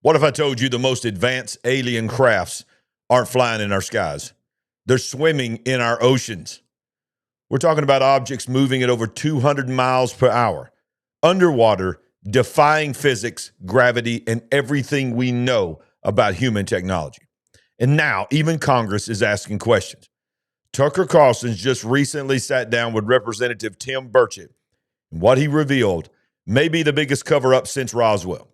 What if I told you the most advanced alien crafts aren't flying in our skies? They're swimming in our oceans. We're talking about objects moving at over 200 miles per hour, underwater, defying physics, gravity, and everything we know about human technology. And now, even Congress is asking questions. Tucker Carlson just recently sat down with Representative Tim Burchett, and what he revealed may be the biggest cover-up since Roswell.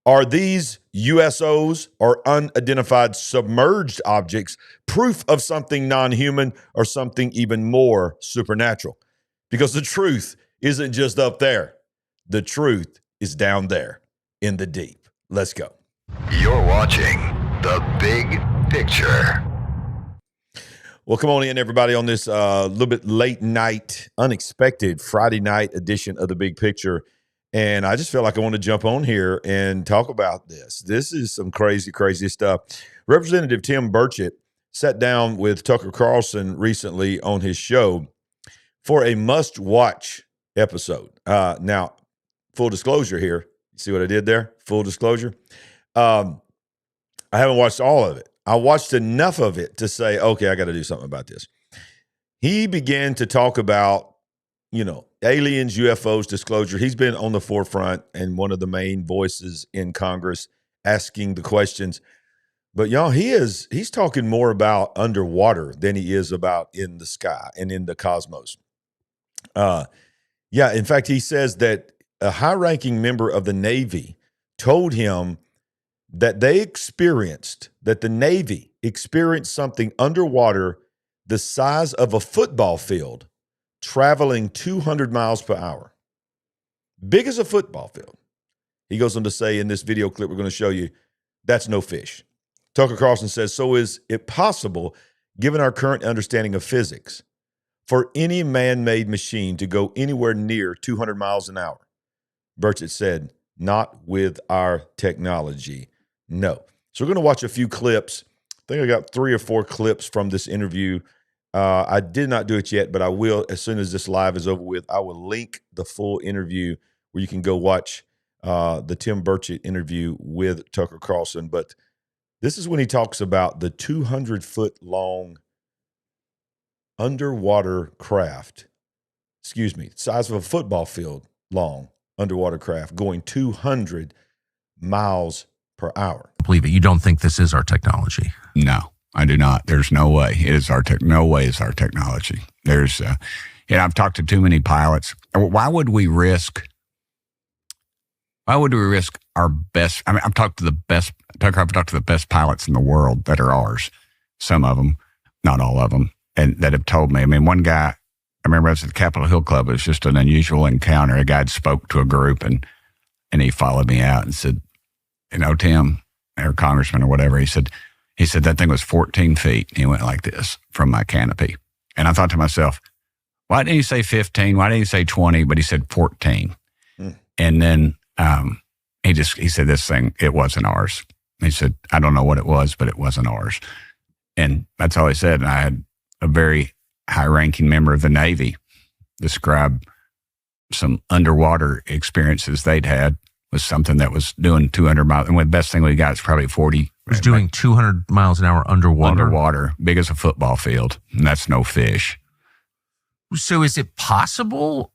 Are these USOs or unidentified submerged objects proof of something non-human or something even more supernatural? Because the truth isn't just up there. The truth is down there in the deep. Let's go. You're watching The Big Picture. Well, come on in, everybody, on this little bit late night, unexpected Friday night edition of The Big Picture. And I just feel like I want to jump on here and talk about this. This is some crazy, crazy stuff. Representative Tim Burchett sat down with Tucker Carlson recently on his show for a must-watch episode. Now, full disclosure here. You see what I did there? Full disclosure. I haven't watched all of it. I watched enough of it to say, okay, I got to do something about this. He began to talk about, aliens, UFOs, disclosure. He's been on the forefront and one of the main voices in Congress asking the questions. But y'all, he's talking more about underwater than he is about in the sky and in the cosmos. In fact, he says that a high-ranking member of the Navy told him that the Navy experienced something underwater the size of a football field traveling 200 miles per hour. Big as a football field. He goes on to say in this video clip we're going to show you, that's no fish. Tucker Carlson says, so is it possible, given our current understanding of physics, for any man-made machine to go anywhere near 200 miles an hour? Burchett said, not with our technology, no. So we're going to watch a few clips. I think I got 3 or 4 clips from this interview. I did not do it yet, but I will as soon as this live is over with. I will link the full interview where you can go watch the Tim Burchett interview with Tucker Carlson. But this is when he talks about the 200-foot-long underwater craft, size of a football field long underwater craft going 200 miles per hour. Believe it. You don't think this is our technology? No, I do not. There's no way it is our no way is our technology. There's, I've talked to too many pilots. Why would we risk our best? I mean, I've talked to the best pilots in the world that are ours. Some of them, not all of them, and that have told me. I mean, one guy, I remember I was at the Capitol Hill Club. It was just an unusual encounter. A guy spoke to a group and he followed me out and said, Tim, or Congressman or whatever, he said that thing was 14 feet. He went like this from my canopy. And I thought to myself, why didn't he say 15? Why didn't he say 20? But he said 14. And then he said this thing, it wasn't ours. He said, I don't know what it was, but it wasn't ours. And that's all he said. And I had a very high-ranking member of the Navy describe some underwater experiences they'd had with something that was doing 200 miles. And the best thing we got is probably 40. It was doing 200 miles an hour underwater? Underwater, big as a football field. And that's no fish. So is it possible,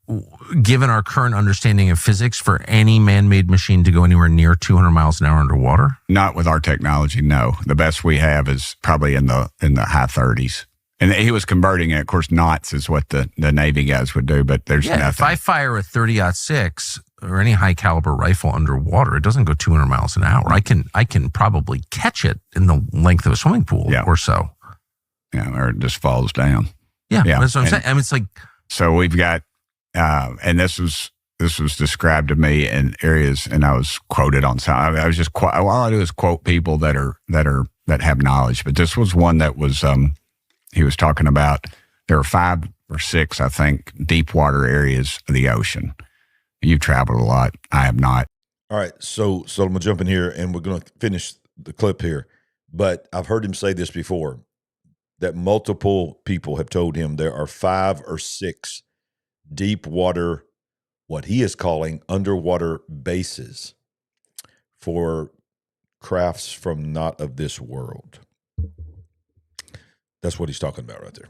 given our current understanding of physics, for any man-made machine to go anywhere near 200 miles an hour underwater? Not with our technology, no. The best we have is probably in the high 30s. And he was converting it. Of course, knots is what the Navy guys would do, but there's nothing. If I fire a 30-06 or any high-caliber rifle underwater, it doesn't go 200 miles an hour. I can probably catch it in the length of a swimming pool or so. Yeah, or it just falls down. Yeah, that's what I'm saying. I mean, it's like... So we've got, and this was described to me in areas, and I was quoted on sound. I was just, all I do is quote people that have knowledge, but this was one that was... he was talking about there are 5 or 6, I think, deep water areas of the ocean. You've traveled a lot. I have not. All right. So I'm going to jump in here and we're going to finish the clip here. But I've heard him say this before, that multiple people have told him there are 5 or 6 deep water, what he is calling underwater bases for crafts from not of this world. That's what he's talking about right there.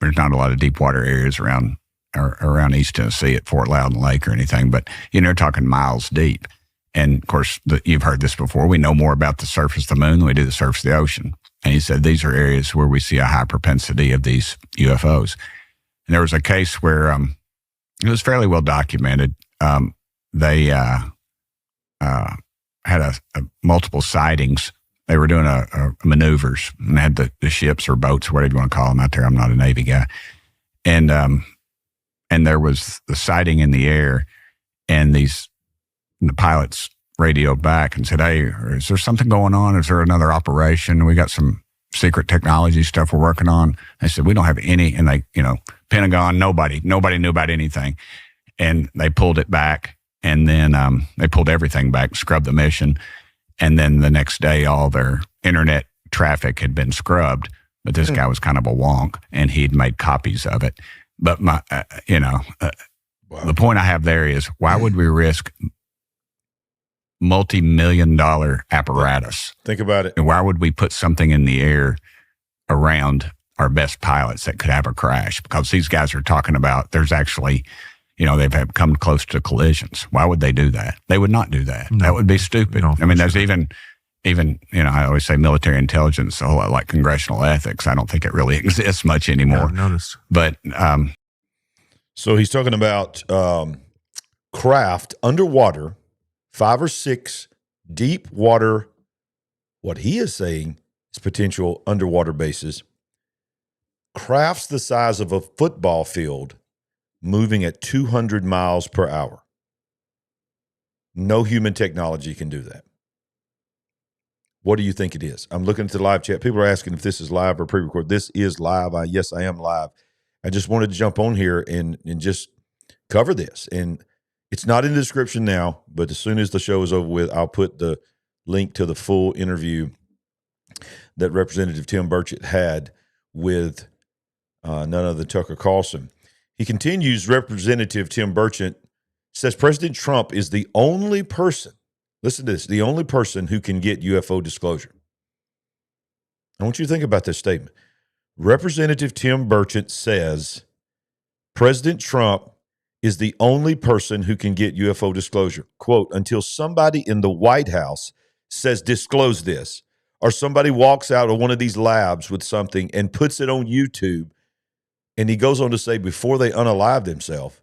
There's not a lot of deep water areas around East Tennessee at Fort Loudon Lake or anything, but they're talking miles deep. And of course, you've heard this before. We know more about the surface of the moon than we do the surface of the ocean. And he said these are areas where we see a high propensity of these UFOs. And there was a case where it was fairly well documented. They had multiple sightings. They were doing maneuvers and had the ships or boats, whatever you want to call them out there. I'm not a Navy guy. And there was the sighting in the air, and the pilots radioed back and said, "Hey, is there something going on? Is there another operation? We got some secret technology stuff we're working on." They said, "We don't have any." And they, Pentagon, nobody knew about anything. And they pulled it back, and then they pulled everything back, scrubbed the mission. And then the next day, all their internet traffic had been scrubbed. But this guy was kind of a wonk, and he'd made copies of it. But wow. The point I have there is, why would we risk multi-million-dollar apparatus? Think about it. And why would we put something in the air around our best pilots that could have a crash? Because these guys are talking about there's actually, they've come close to collisions. Why would they do that? They would not do that. No. That would be stupid. No, I mean, there's even, I always say military intelligence, a whole lot like congressional ethics. I don't think it really exists much anymore. Yeah, notice. But so he's talking about craft underwater, 5 or 6 deep water, what he is saying is potential underwater bases, crafts the size of a football field moving at 200 miles per hour. No human technology can do that. What do you think it is? I'm looking at the live chat. People are asking if this is live or pre-recorded. This is live. Yes, I am live. I just wanted to jump on here and just cover this. And it's not in the description now, but as soon as the show is over with, I'll put the link to the full interview that Representative Tim Burchett had with none other than Tucker Carlson. He continues, Representative Tim Burchett says President Trump is the only person, listen to this, the only person who can get UFO disclosure. I want you to think about this statement. Representative Tim Burchett says President Trump is the only person who can get UFO disclosure. Quote, until somebody in the White House says disclose this, or somebody walks out of one of these labs with something and puts it on YouTube, and he goes on to say before they unalive themselves,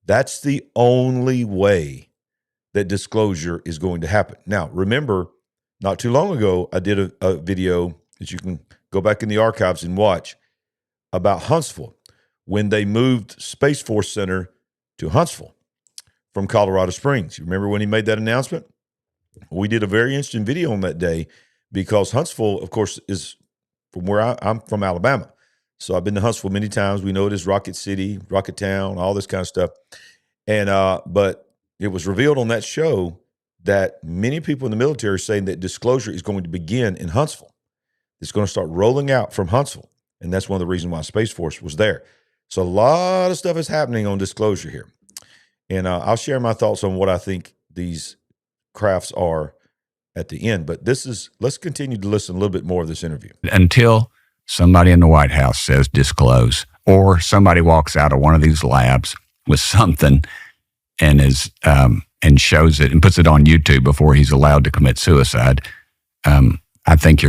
that's the only way that disclosure is going to happen. Now, remember, not too long ago, I did a video that you can go back in the archives and watch about Huntsville, when they moved Space Force Center to Huntsville from Colorado Springs. You remember when he made that announcement? We did a very interesting video on that day because Huntsville, of course, is from where I'm from, Alabama. So I've been to Huntsville many times. We know it as Rocket City, Rocket Town, all this kind of stuff. And but it was revealed on that show that many people in the military are saying that disclosure is going to begin in Huntsville. It's going to start rolling out from Huntsville. And that's one of the reasons why Space Force was there. So a lot of stuff is happening on disclosure here. And I'll share my thoughts on what I think these crafts are at the end. But let's continue to listen a little bit more of this interview. Until somebody in the White House says disclose, or somebody walks out of one of these labs with something and and shows it and puts it on YouTube before he's allowed to commit suicide, I think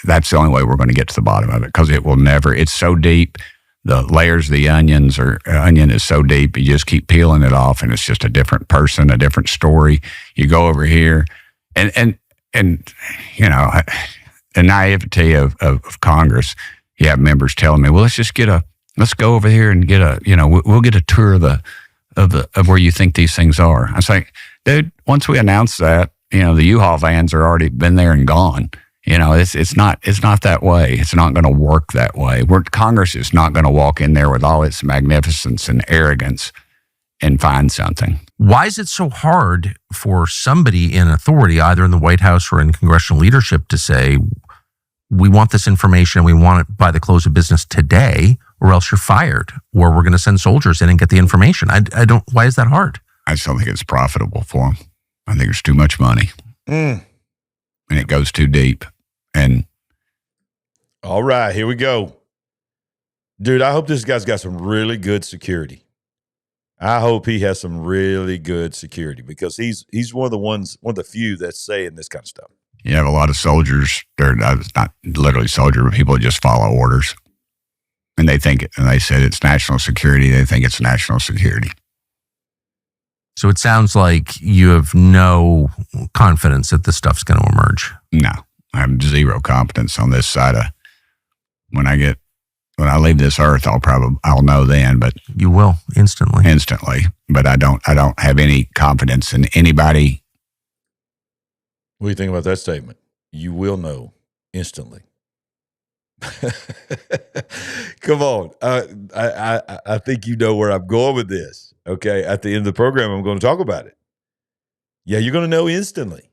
that's the only way we're going to get to the bottom of it, because it will never, it's so deep. The layers of the onion is so deep, you just keep peeling it off, and it's just a different person, a different story. You go over here, and the naivety of Congress. You have members telling me, "Well, let's go over here and we'll get a tour of where you think these things are." I say, dude, once we announce that, the U-Haul vans are already been there and gone. It's not that way. It's not going to work that way. Congress is not going to walk in there with all its magnificence and arrogance and find something. Why is it so hard for somebody in authority, either in the White House or in congressional leadership, to say, we want this information, we want it by the close of business today, or else you're fired, or we're going to send soldiers in and get the information? Why is that hard? I just don't think it's profitable for them. I think it's too much money. And it goes too deep. And all right, here we go. Dude, I hope this guy's got some really good security. I hope he has some really good security because he's one of the few that's saying this kind of stuff. You have a lot of soldiers. They're not literally soldiers, but people that just follow orders. And they said it's national security. They think it's national security. So it sounds like you have no confidence that this stuff's going to emerge. No, I have zero confidence on this side of when I leave this earth, I'll know then, but you will instantly. But I don't have any confidence in anybody. What do you think about that statement? You will know instantly. Come on. I think you know where I'm going with this. Okay. At the end of the program, I'm going to talk about it. Yeah, you're going to know instantly.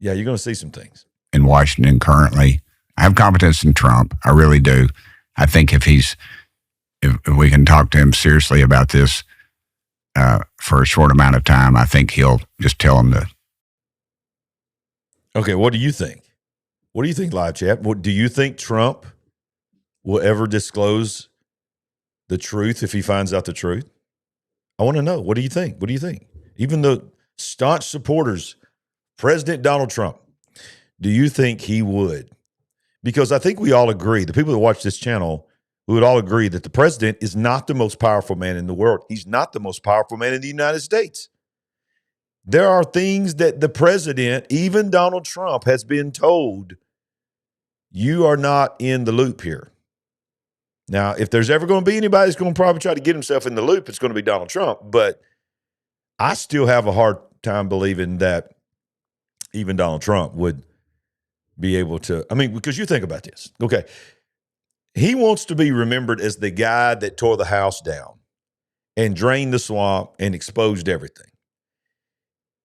Yeah, you're going to see some things. In Washington currently, I have confidence in Trump. I really do. I think if we can talk to him seriously about this for a short amount of time, I think he'll just tell him to. Okay, what do you think? What do you think, live chat? Do you think Trump will ever disclose the truth if he finds out the truth? I want to know. What do you think? What do you think? Even the staunch supporters, President Donald Trump, do you think he would? Because I think we all agree, the people that watch this channel, we would all agree that the president is not the most powerful man in the world. He's not the most powerful man in the United States. There are things that the president, even Donald Trump, has been told, you are not in the loop here. Now, if there's ever going to be anybody that's going to probably try to get himself in the loop, it's going to be Donald Trump. But I still have a hard time believing that even Donald Trump would be able to, because you think about this. Okay. He wants to be remembered as the guy that tore the house down and drained the swamp and exposed everything.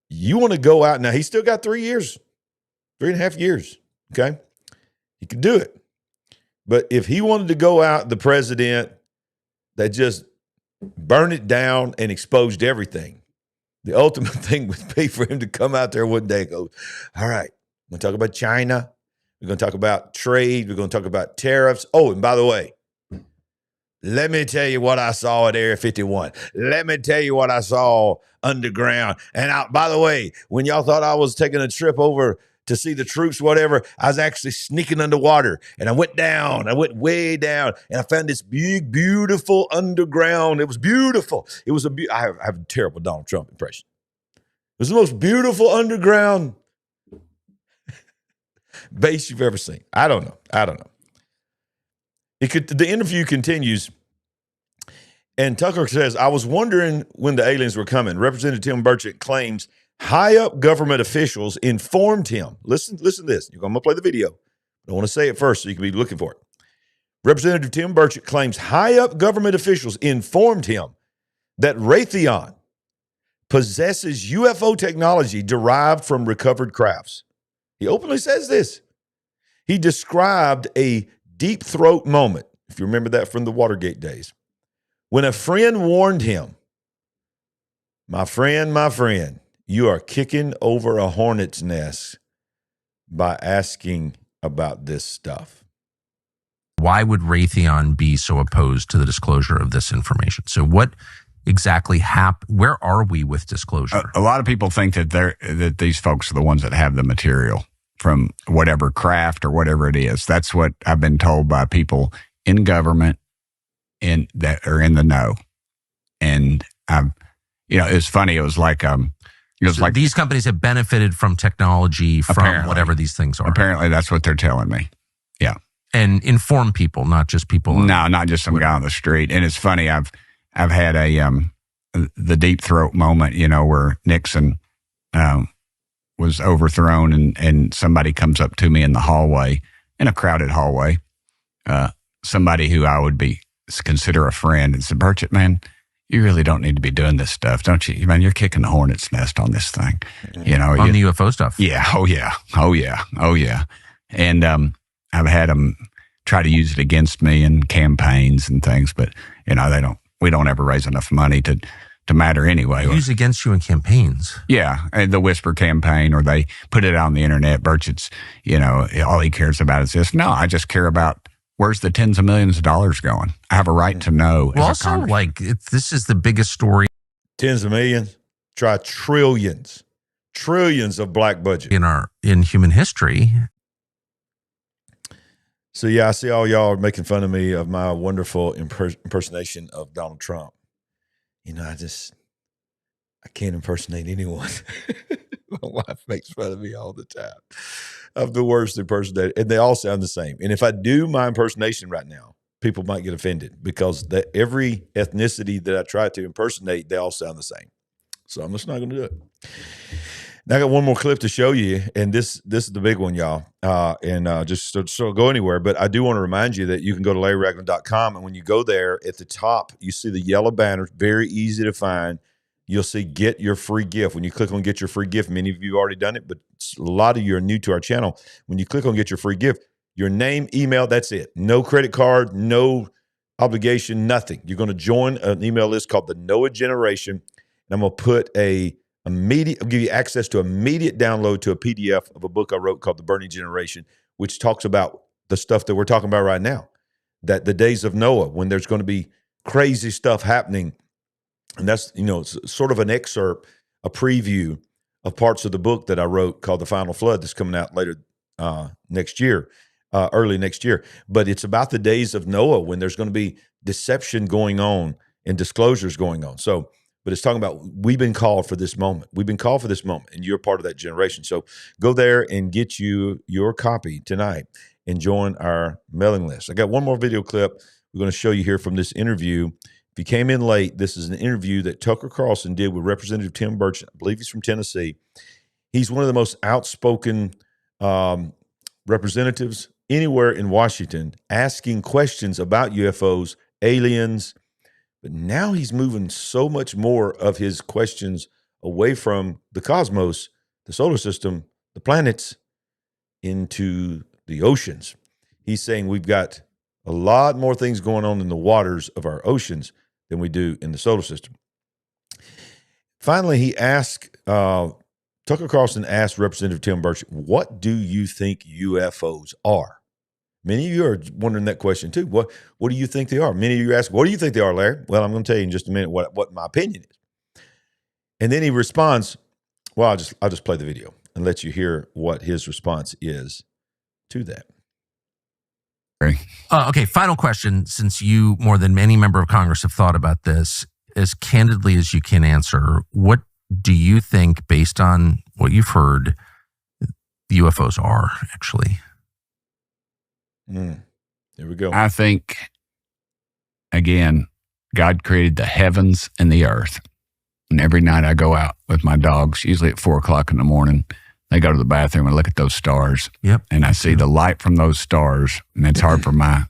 You want to go out now, he's still got 3 years, 3.5 years. Okay. He could do it. But if he wanted to go out, the president that just burned it down and exposed everything, the ultimate thing would be for him to come out there one day and go, all right, we're going to talk about China. We're going to talk about trade. We're going to talk about tariffs. Oh, and by the way, let me tell you what I saw at Area 51. Let me tell you what I saw underground. And by the way, when y'all thought I was taking a trip over to see the troops, whatever, I was actually sneaking underwater. And I went down. I went way down. And I found this big, beautiful underground. It was beautiful. It was I have a terrible Donald Trump impression. It was the most beautiful underground base you've ever seen. I don't know. The interview continues, and Tucker says, I was wondering when the aliens were coming. Representative Tim Burchett claims high-up government officials informed him. Listen to this. I'm going to play the video. I want to say it first so you can be looking for it. Representative Tim Burchett claims high-up government officials informed him that Raytheon possesses UFO technology derived from recovered crafts. He openly says this. He described a deep throat moment, if you remember that from the Watergate days, when a friend warned him, my friend, you are kicking over a hornet's nest by asking about this stuff. Why would Raytheon be so opposed to the disclosure of this information? So what exactly happened? Where are we with disclosure? A lot of people think that these folks are the ones that have the material from whatever craft or whatever it is. That's what I've been told by people in government and that are in the know. And it's funny. It was like, these companies have benefited from technology from whatever these things are. Apparently that's what they're telling me. Yeah. And inform people, not just people. No, not just some guy on the street. And it's funny. I've had the deep throat moment, where Nixon, was overthrown and somebody comes up to me in the hallway, in a crowded hallway, somebody who I would consider a friend, and said, Burchett, man, you really don't need to be doing this stuff, don't you? Man, you're kicking the hornet's nest on this thing. On the UFO stuff. Yeah. Oh yeah. And I've had them try to use it against me in campaigns and things, but we don't ever raise enough money to to matter anyway. Use against you in campaigns. Yeah, and the whisper campaign, or they put it on the internet. Burchett's, all he cares about is this. No, I just care about where's the tens of millions of dollars going. I have a right to know. Well, also, this is the biggest story. Tens of millions, try trillions of black budget in human history. So yeah, I see all y'all are making fun of me of my wonderful impersonation of Donald Trump. I can't impersonate anyone. My wife makes fun of me all the time. I'm the worst impersonator, and they all sound the same. And if I do my impersonation right now, people might get offended because every ethnicity that I try to impersonate, they all sound the same. So I'm just not going to do it. Now I got one more clip to show you, and this is the big one, y'all. Just so go anywhere, but I do want to remind you that you can go to LarryRagland.com, and when you go there, at the top, you see the yellow banner, very easy to find. You'll see Get Your Free Gift. When you click on Get Your Free Gift, many of you have already done it, but a lot of you are new to our channel. When you click on Get Your Free Gift, your name, email, that's it. No credit card, no obligation, nothing. You're going to join an email list called the Noah Generation, and I'm going to put I'll give you access to immediate download to a PDF of a book I wrote called The Burning Generation, which talks about the stuff that we're talking about right now, that the days of Noah, when there's going to be crazy stuff happening. And that's, sort of an excerpt, a preview of parts of the book that I wrote called The Final Flood that's coming out later next year, early next year. But it's about the days of Noah when there's going to be deception going on and disclosures going on. So, but it's talking about we've been called for this moment. We've been called for this moment, and you're part of that generation. So go there and get you your copy tonight and join our mailing list. I got one more video clip we're going to show you here from this interview. If you came in late, this is an interview that Tucker Carlson did with Representative Tim Burchett. I believe he's from Tennessee. He's one of the most outspoken representatives anywhere in Washington, asking questions about UFOs, aliens. But now he's moving so much more of his questions away from the cosmos, the solar system, the planets, into the oceans. He's saying we've got a lot more things going on in the waters of our oceans than we do in the solar system. Finally, he asked, Tucker Carlson asked Representative Tim Burchett, what do you think UFOs are? Many of you are wondering that question too. What do you think they are? Many of you ask, what do you think they are, Larry? Well, I'm going to tell you in just a minute what my opinion is. And then he responds, well, I'll just play the video and let you hear what his response is to that. Okay, final question. Since you, more than any member of Congress, have thought about this as candidly as you can answer, what do you think, based on what you've heard, the UFOs are actually? There we go. I think, again, God created the heavens and the earth. And every night I go out with my dogs, usually at 4:00 in the morning. They go to the bathroom and look at those stars. Yep. And I see the light from those stars. And it's hard for my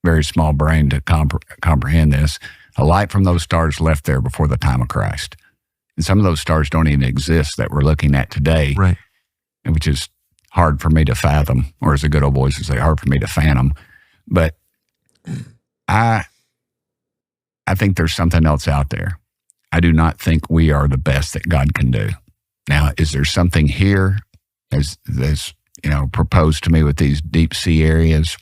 very small brain to comprehend this. A light from those stars left there before the time of Christ. And some of those stars don't even exist that we're looking at today. Right. Which is hard for me to fathom, or as the good old boys would say, hard for me to fathom. But I think there's something else out there. I do not think we are the best that God can do. Now, is there something here as proposed to me with these deep sea areas?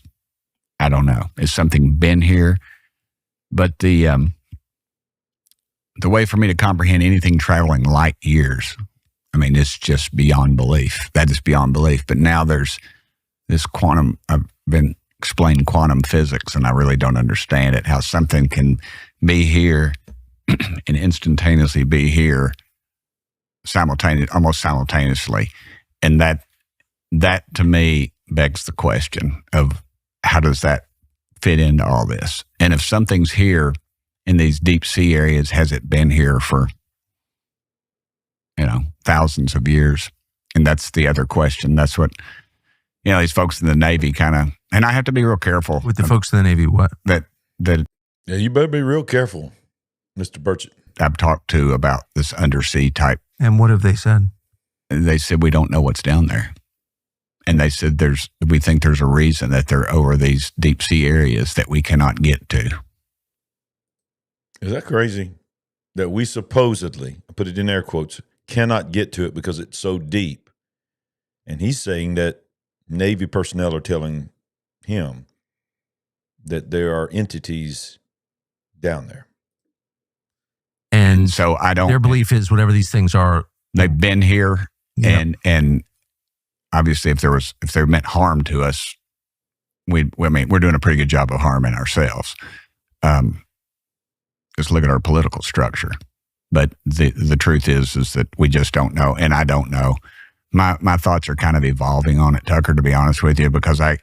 I don't know. Has something been here? But the way for me to comprehend anything traveling light years, I mean, it's just beyond belief. That is beyond belief. But now there's this quantum, I've been explaining quantum physics, and I really don't understand it, how something can be here and instantaneously be here almost simultaneously. And that to me begs the question of how does that fit into all this? And if something's here in these deep sea areas, has it been here for, thousands of years? And that's the other question. That's what, these folks in the Navy kind of, and I have to be real careful. With the folks in the Navy, what? That Yeah, you better be real careful, Mr. Burchett. I've talked to about this undersea type. And what have they said? They said, we don't know what's down there. And they said, we think there's a reason that they're over these deep sea areas that we cannot get to. Is that crazy? that we supposedly, I put it in air quotes, cannot get to it because it's so deep. And he's saying that Navy personnel are telling him that there are entities down there. And so I don't. Their belief is whatever these things are, they've been here, Yeah. and obviously, if they meant harm to us, we're doing a pretty good job of harming ourselves. Just look at our political structure. But the truth is that we just don't know, and I don't know. My thoughts are kind of evolving on it, Tucker, to be honest with you, because I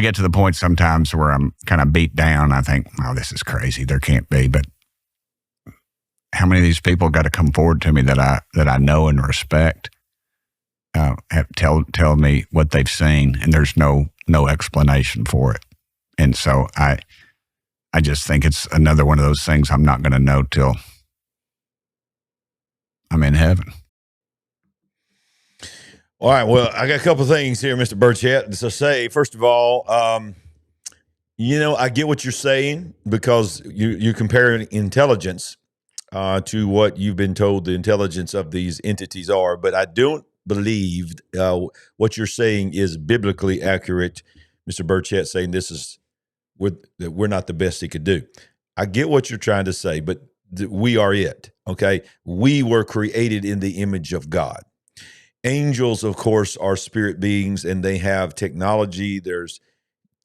get to the point sometimes where I'm kind of beat down. I think, oh, this is crazy. There can't be. But how many of these people got to come forward to me that I know and respect, tell me what they've seen, and there's no explanation for it. And so I just think it's another one of those things I'm not going to know till I'm in heaven. All right. Well, I got a couple of things here, Mr. Burchett. So say, first of all, I get what you're saying because you compare intelligence to what you've been told the intelligence of these entities are, but I don't believe what you're saying is biblically accurate, Mr. Burchett, saying that we're not the best he could do. I get what you're trying to say, but we are it, okay? We were created in the image of God. Angels, of course, are spirit beings, and they have technology. There's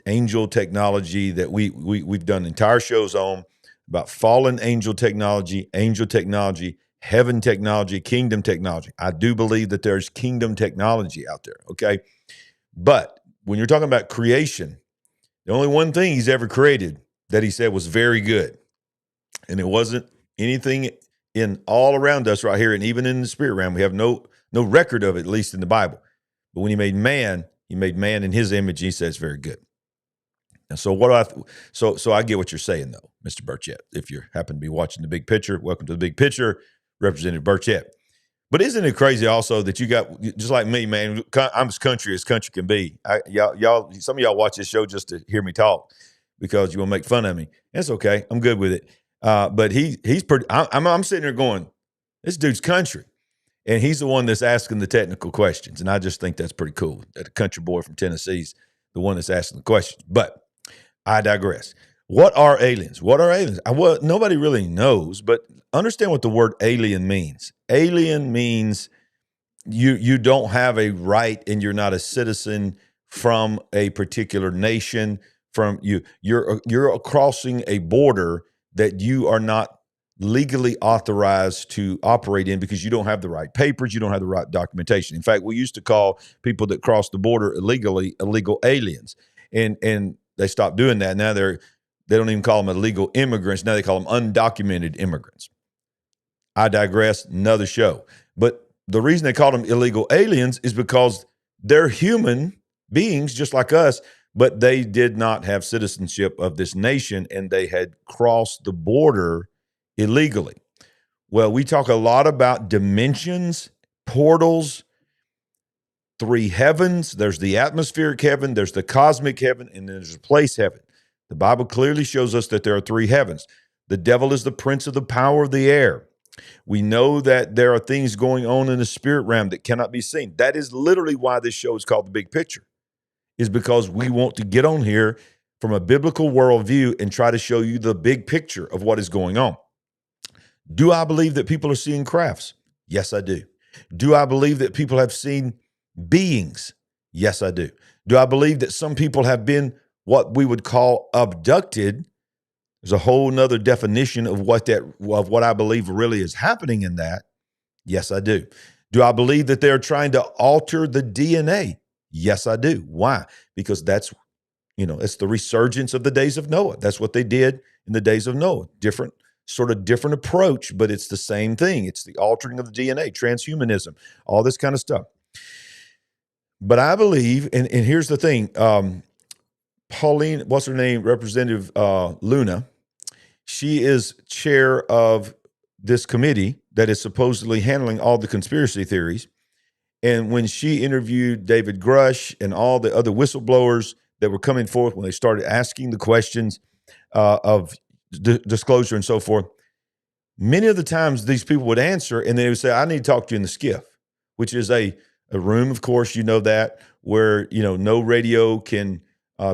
angel technology that we've done entire shows on about fallen angel technology, heaven technology, kingdom technology. I do believe that there's kingdom technology out there, okay? But when you're talking about creation, the only one thing he's ever created that he said was very good, and it wasn't anything in all around us right here, and even in the spirit realm, we have no record of it, at least in the Bible. But when he made man in his image, he says very good. And so so I get what you're saying, though, Mr. Burchett. If you happen to be watching The Big Picture, welcome to The Big Picture, Representative Burchett. But isn't it crazy also that you got, just like me, man, I'm as country can be. Y'all, some of y'all watch this show just to hear me talk because you want to make fun of me. That's okay. I'm good with it. But he's pretty, I'm sitting there going, this dude's country. And he's the one that's asking the technical questions. And I just think that's pretty cool that a country boy from Tennessee's the one that's asking the questions. But I digress. What are aliens? Well, nobody really knows, but understand what the word alien means. Alien means you don't have a right and you're not a citizen from a particular nation. You're crossing a border that you are not legally authorized to operate in because you don't have the right papers, you don't have the right documentation. In fact, we used to call people that cross the border illegally illegal aliens, and they stopped doing that. Now they don't even call them illegal immigrants. Now they call them undocumented immigrants. I digress, another show. But the reason they call them illegal aliens is because they're human beings just like us, but they did not have citizenship of this nation, and they had crossed the border illegally. Well, we talk a lot about dimensions, portals, three heavens. There's the atmospheric heaven, there's the cosmic heaven, and then there's the place heaven. The Bible clearly shows us that there are three heavens. The devil is the prince of the power of the air. We know that there are things going on in the spirit realm that cannot be seen. That is literally why this show is called The Big Picture, is because we want to get on here from a biblical worldview and try to show you the big picture of what is going on. Do I believe that people are seeing crafts? Yes, I do. Do I believe that people have seen beings? Yes, I do. Do I believe that some people have been what we would call abducted? There's a whole nother definition of what I believe really is happening in that. Yes, I do. Do I believe that they're trying to alter the DNA? Yes, I do. Why? Because it's the resurgence of the days of Noah. That's what they did in the days of Noah. Different approach, but it's the same thing. It's the altering of the DNA, transhumanism, all this kind of stuff. But I believe, and here's the thing, Pauline, what's her name? Representative Luna, she is chair of this committee that is supposedly handling all the conspiracy theories. And when she interviewed David Grush and all the other whistleblowers that were coming forth, when they started asking the questions of disclosure and so forth, Many of the times these people would answer and they would say, I need to talk to you in the skiff, which is a room, of course, you know that, where, no radio can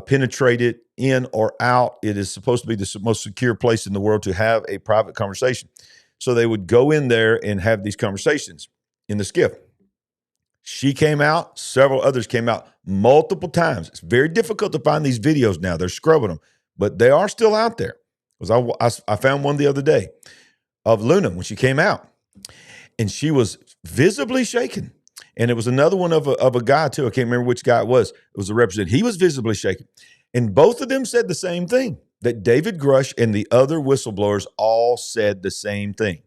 penetrate it in or out. It is supposed to be the most secure place in the world to have a private conversation. So they would go in there and have these conversations in the skiff. She came out, several others came out multiple times. It's very difficult to find these videos now. They're scrubbing them, but they are still out there. Because I found one the other day of Luna when she came out, and she was visibly shaken. And it was another one of a guy too. I can't remember which guy it was. It was a representative. He was visibly shaken. And both of them said the same thing, that David Grush and the other whistleblowers all said the same thing,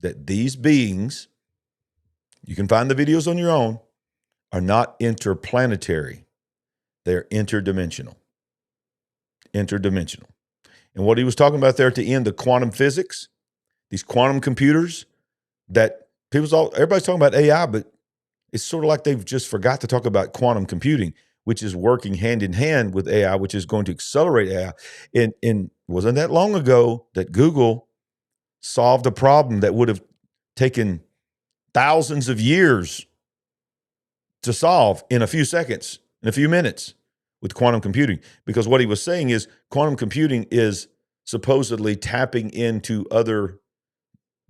that these beings, you can find the videos on your own, are not interplanetary. They're interdimensional. Interdimensional. And what he was talking about there at the end, the quantum physics, these quantum computers that everybody's talking about AI, but it's sort of like they've just forgot to talk about quantum computing, which is working hand in hand with AI, which is going to accelerate AI. And wasn't that long ago that Google solved a problem that would have taken thousands of years to solve in a few seconds, in a few minutes with quantum computing. Because what he was saying is quantum computing is supposedly tapping into other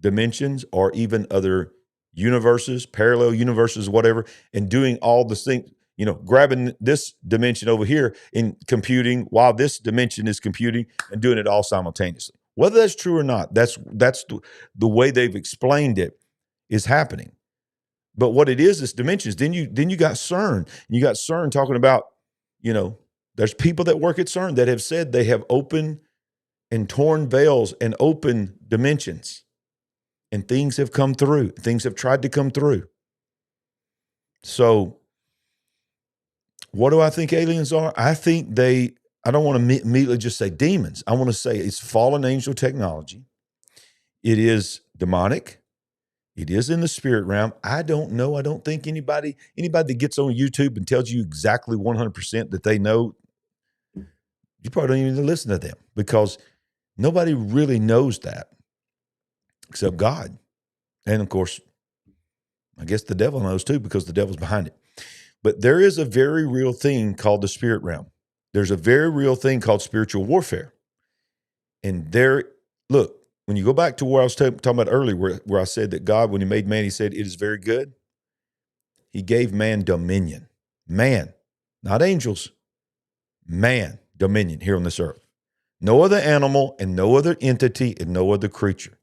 dimensions or even other universes, parallel universes, whatever, and doing all the things, grabbing this dimension over here in computing while this dimension is computing and doing it all simultaneously. Whether that's true or not, that's the way they've explained it is happening. But what it is dimensions. Then you got CERN. You got CERN talking about, there's people that work at CERN that have said they have opened and torn veils and open dimensions. And things have come through. Things have tried to come through. So what do I think aliens are? I think I don't want to immediately just say demons. I want to say it's fallen angel technology. It is demonic. It is in the spirit realm. I don't know. I don't think anybody that gets on YouTube and tells you exactly 100% that they know, you probably don't even listen to them, because nobody really knows that except God. And of course, I guess the devil knows too, because the devil's behind it. But there is a very real thing called the spirit realm. There's a very real thing called spiritual warfare. And look, when you go back to where I was talking about earlier, where I said that God, when he made man, he said, it is very good. He gave man dominion. Man, not angels. Man, dominion here on this earth. No other animal and no other entity and no other creature.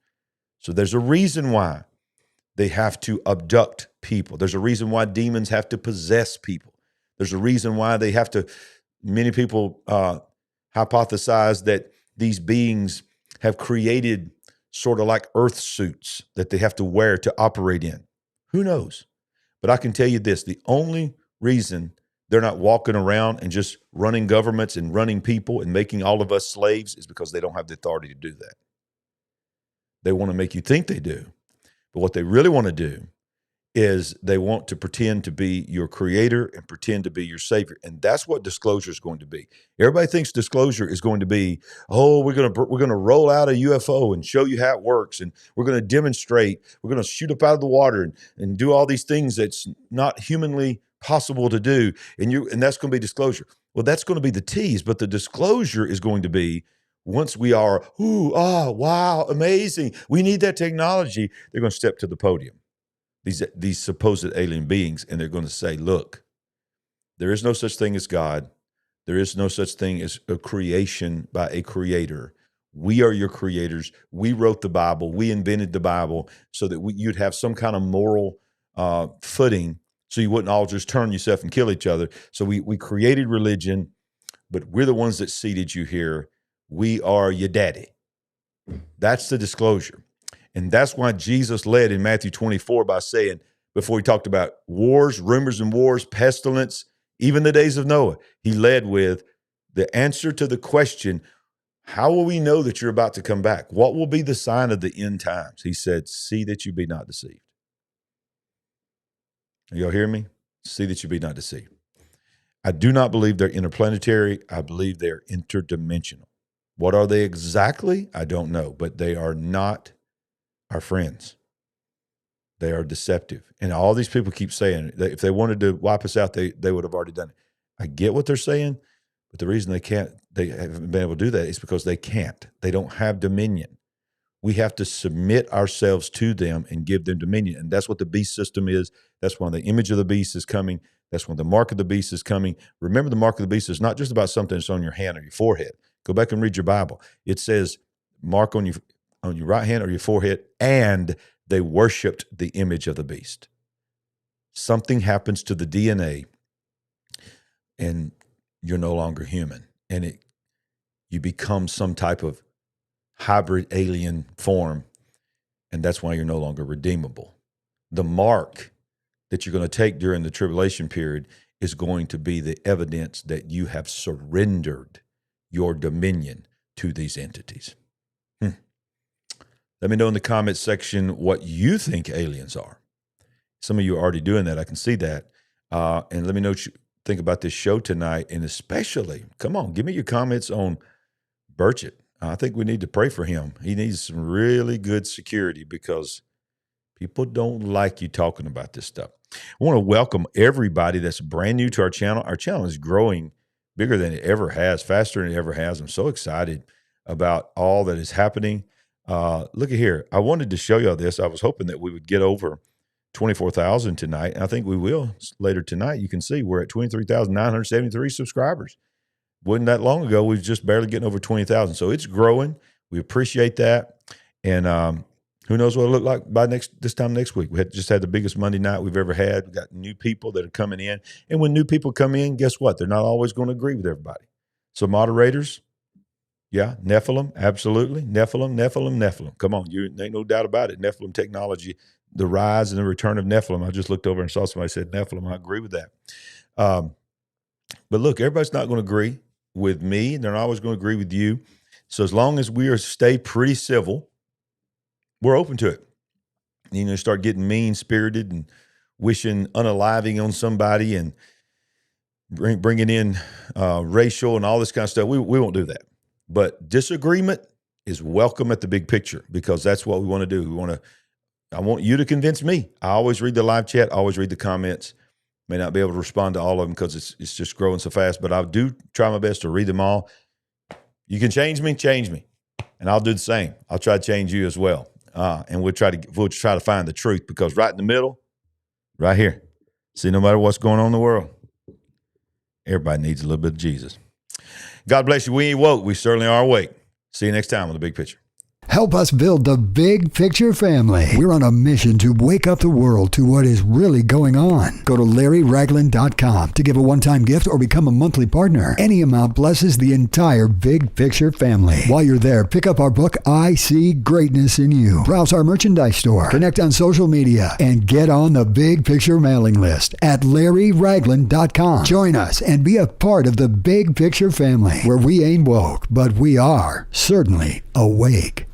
So there's a reason why they have to abduct people. There's a reason why demons have to possess people. There's a reason why many people hypothesize that these beings have created sort of like earth suits that they have to wear to operate in. Who knows? But I can tell you this, the only reason they're not walking around and just running governments and running people and making all of us slaves is because they don't have the authority to do that. They want to make you think they do. But what they really want to do is they want to pretend to be your creator and pretend to be your savior. And that's what disclosure is going to be. Everybody thinks disclosure is going to be, we're going to roll out a UFO and show you how it works. And we're going to demonstrate, we're going to shoot up out of the water and do all these things that's not humanly possible to do. And that's going to be disclosure. Well, that's going to be the tease, but the disclosure is going to be, once we are, wow, amazing, we need that technology, they're going to step to the podium, these supposed alien beings, and they're going to say, look, there is no such thing as God. There is no such thing as a creation by a creator. We are your creators. We wrote the Bible. We invented the Bible so that you'd have some kind of moral footing, so you wouldn't all just turn yourself and kill each other. So we created religion, but we're the ones that seeded you here. We are your daddy. That's the disclosure. And that's why Jesus led in Matthew 24 by saying, before he talked about wars, rumors and wars, pestilence, even the days of Noah, he led with the answer to the question, how will we know that you're about to come back? What will be the sign of the end times? He said, see that you be not deceived. Y'all hear me? See that you be not deceived. I do not believe they're interplanetary. I believe they're interdimensional. What are they exactly? I don't know, but they are not our friends. They are deceptive. And all these people keep saying that if they wanted to wipe us out, they would have already done it. I get what they're saying, but the reason they haven't been able to do that is because they can't. They don't have dominion. We have to submit ourselves to them and give them dominion. And that's what the beast system is. That's when the image of the beast is coming. That's when the mark of the beast is coming. Remember, the mark of the beast is not just about something that's on your hand or your forehead. Go back and read your Bible. It says mark on your right hand or your forehead, and they worshiped the image of the beast. Something happens to the DNA, and you're no longer human. And you become some type of hybrid alien form, and that's why you're no longer redeemable. The mark that you're going to take during the tribulation period is going to be the evidence that you have surrendered your dominion to these entities. Let me know in the comments section what you think aliens are. Some of you are already doing that. I can see that. And let me know what you think about this show tonight, and especially, come on, give me your comments on Burchett. I think we need to pray for him. He needs some really good security because people don't like you talking about this stuff. I want to welcome everybody that's brand new to our channel. Our channel is growing bigger than it ever has, faster than it ever has. I'm so excited about all that is happening. Look at here. I wanted to show y'all this. I was hoping that we would get over 24,000 tonight. And I think we will later tonight. You can see we're at 23,973 subscribers. Wasn't that long ago, we was just barely getting over 20,000. So it's growing. We appreciate that. And who knows what it'll look like by this time next week. We just had the biggest Monday night we've ever had. We got new people that are coming in. And when new people come in, guess what? They're not always going to agree with everybody. So moderators, yeah, Nephilim, absolutely. Nephilim. Come on, you ain't no doubt about it. Nephilim technology, the rise and the return of Nephilim. I just looked over and saw somebody said Nephilim. I agree with that. But look, everybody's not going to agree with me. They're not always going to agree with you. So as long as we stay pretty civil, we're open to it. You know, start getting mean-spirited and wishing unaliving on somebody and bringing in racial and all this kind of stuff. We won't do that. But disagreement is welcome at the big picture because that's what we want to do. I want you to convince me. I always read the live chat. I always read the comments. May not be able to respond to all of them because it's just growing so fast, but I do try my best to read them all. You can change me, and I'll do the same. I'll try to change you as well, and we'll try to find the truth because right in the middle, right here. See, no matter what's going on in the world, everybody needs a little bit of Jesus. God bless you. We ain't woke. We certainly are awake. See you next time on The Big Picture. Help us build the Big Picture family. We're on a mission to wake up the world to what is really going on. Go to LarryRagland.com to give a one-time gift or become a monthly partner. Any amount blesses the entire Big Picture family. While you're there, pick up our book, I See Greatness in You. Browse our merchandise store, connect on social media, and get on the Big Picture mailing list at LarryRagland.com. Join us and be a part of the Big Picture family, where we ain't woke, but we are certainly awake.